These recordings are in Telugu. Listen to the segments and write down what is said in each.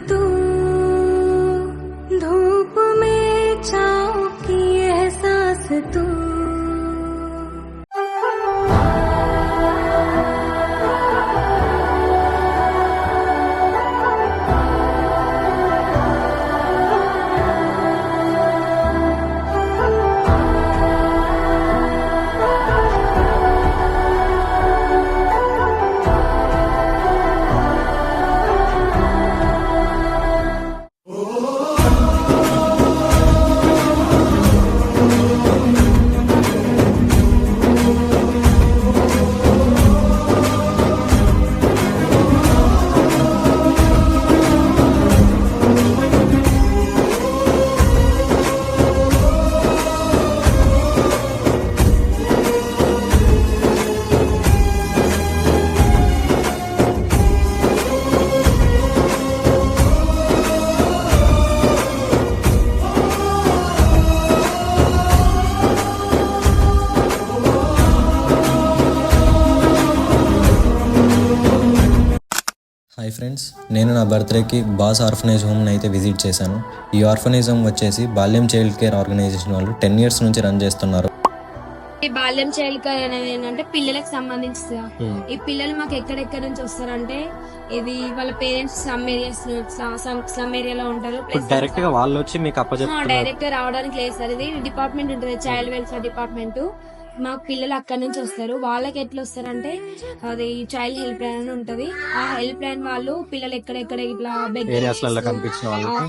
तू धूप में छाँव की एहसास तू హాయ్ ఫ్రెండ్స్, నేను నా బర్త్డేకి బాస్ ఆర్ఫనేజ్ హోమ్ని అయితే విజిట్ చేశాను. ఈ ఆర్ఫనేజ్ హోమ్ వచ్చేసి బాల్యం చైల్డ్ కేర్ ఆర్గనైజేషన్ వాళ్ళు 10 years నుంచి రన్ చేస్తున్నారు. ఈ బాల్యం చైల్డ్ కేర్ అనేది ఏంటంటే పిల్లలకు సంబంధించి ఈ పిల్లలు మాకు ఎక్కడెక్కడ నుంచి వస్తారంటే ఇది వాళ్ళ పేరెంట్స్ స్లమ్ ఏరియాలో ఉంటారు. డైరెక్ట్ గా వాళ్ళు వచ్చి మీకు డైరెక్ట్ గా రావడానికి లేదు సార్. ఇది డిపార్ట్మెంట్ ఉంటుంది, చైల్డ్ వెల్ఫేర్ డిపార్ట్మెంట్. మాకు పిల్లలు అక్కడ నుంచి వస్తారు. వాళ్ళకి ఎట్లా వస్తారంటే అది చైల్డ్ హెల్ప్ లైన్ అని ఉంటది. ఆ హెల్ప్ లైన్ వాళ్ళు పిల్లలు ఎక్కడెక్కడ ఇట్లా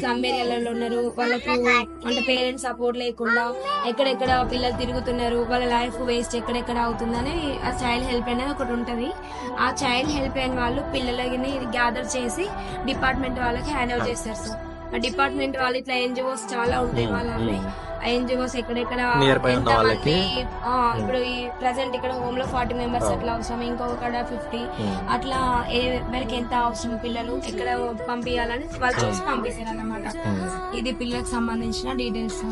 స్లమ్ ఏరియాలలో ఉన్నారు, వాళ్ళకు అంటే పేరెంట్స్ సపోర్ట్ లేకుండా ఎక్కడెక్కడ పిల్లలు తిరుగుతున్నారు, వాళ్ళ లైఫ్ వేస్ట్ ఎక్కడెక్కడ అవుతుందని ఆ చైల్డ్ హెల్ప్ లైన్ ఒకటి ఉంటది. ఆ చైల్డ్ హెల్ప్ లైన్ వాళ్ళు పిల్లలని గ్యాదర్ చేసి డిపార్ట్మెంట్ వాళ్ళకి హ్యాండ్ ఓవర్ చేస్తారు సార్. ఆ డిపార్ట్మెంట్ వాళ్ళు ఇట్లా ఎన్జిఓస్ చాలా ఉంటాయి. వాళ్ళని ఆ ఎన్జిఓస్ ఎక్కడెక్కడ ఇప్పుడు ఈ ప్రెసెంట్ ఇక్కడ హోమ్ లో 40 members అట్లా అవసరం, ఇంకొకడ 50 అట్లా ఎవరికి ఎంత అవసరం పిల్లలు ఎక్కడ పంపించాలని వాళ్ళు చూసి పంపిస్తారు అన్నమాట. ఇది పిల్లలకు సంబంధించిన డీటెయిల్స్.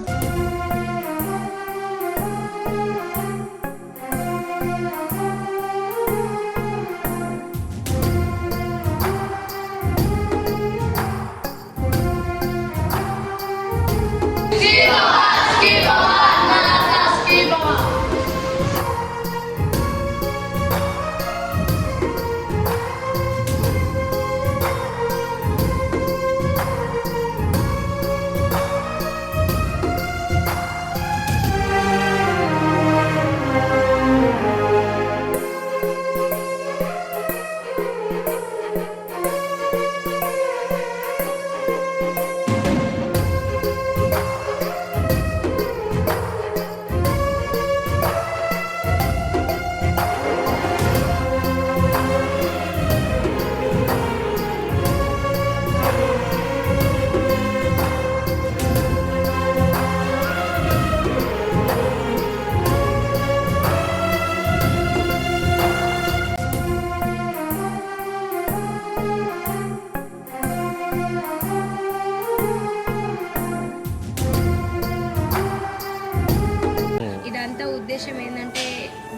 ఉద్దేశం ఏంటంటే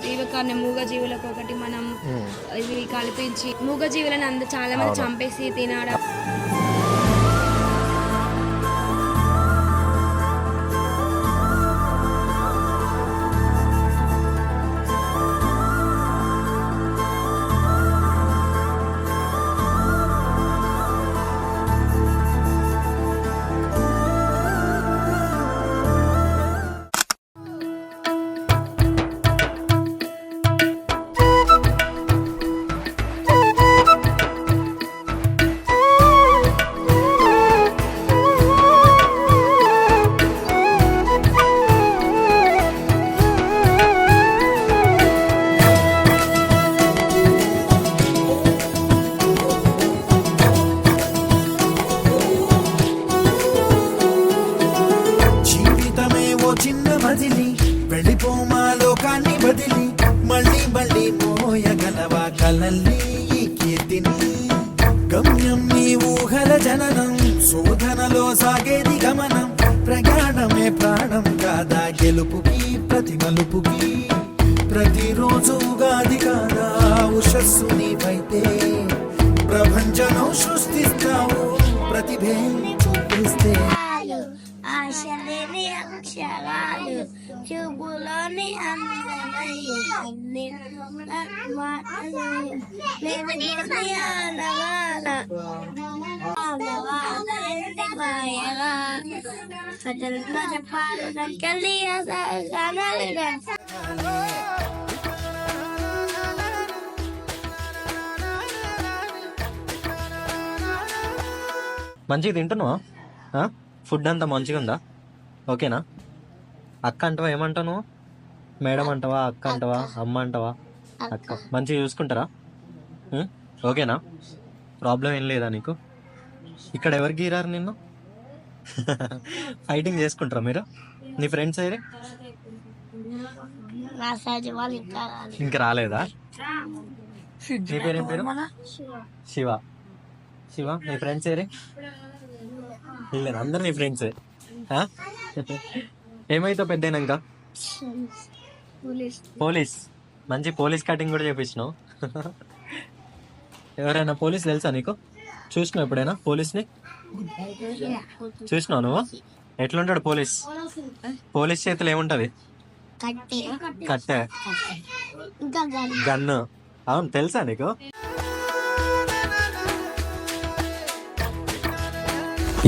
జీవకాన్ని మూగజీవులకు ఒకటి మనం ఇది కల్పించి మూగజీవులను చాలా మంది చంపేసి తినడం. కలల్లి ఈ కీర్తిని గమ్యం నీ ఊహల జననం శోధనలో సాగేది గమనం ప్రయాణమే ప్రాణం కాదా గెలుపుకి ప్రతి మలుపుకి ప్రతిరోజు ఉగాది కాదా ఉషస్సు నీవైతే ప్రభంజనం సృష్టిస్తావు ప్రతిభే చూపిస్తే ఆశలేని అక్షరాలు చూపులోని అందమయ్య మంచిగా తింటున్నావా? ఫుడ్ అంతా మంచిగా ఉందా? ఓకేనా? అక్క అంటావా? ఏమంటావు నువ్వు? మేడం అంటావా? అక్క అంటావా? అమ్మ అంటావా? అక్క. మంచిగా చూసుకుంటారా? ఓకేనా? ప్రాబ్లం ఏం లేదా నీకు? ఇక్కడ ఎవరు గీరారు నిన్ను? ఫైటింగ్ చేసుకుంటారా మీరు? నీ ఫ్రెండ్స్ అయితే ఇంకా రాలేదా? నీ పేరేం పేరు? శివ. శివ, నీ ఫ్రెండ్స్ ఏరే? లేదు, అందరు నీ ఫ్రెండ్సే. ఏమైతావు పెద్దయినాక? పోలీస్. మంచి పోలీస్ కటింగ్ కూడా చేపించినావు. ఎవరైనా పోలీస్ తెలుసా నీకు? చూసినావు ఎప్పుడైనా పోలీస్ని? చూసినావు నువ్వు? ఎట్లుంటాడు పోలీస్? పోలీస్ చేతులు ఏముంటది? కట్టె, గన్ను. అవును, తెలుసా నీకు?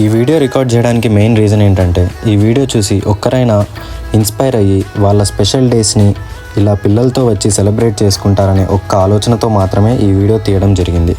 ఈ వీడియో రికార్డ్ చేయడానికి మెయిన్ రీజన్ ఏంటంటే, ఈ వీడియో చూసి ఒక్కరైనా ఇన్స్పైర్ అయ్యి వాళ్ళ స్పెషల్ డేస్ని ఇలా పిల్లలతో వచ్చి సెలబ్రేట్ చేసుకుంటారనే ఒక్క ఆలోచనతో మాత్రమే ఈ వీడియో తీయడం జరిగింది.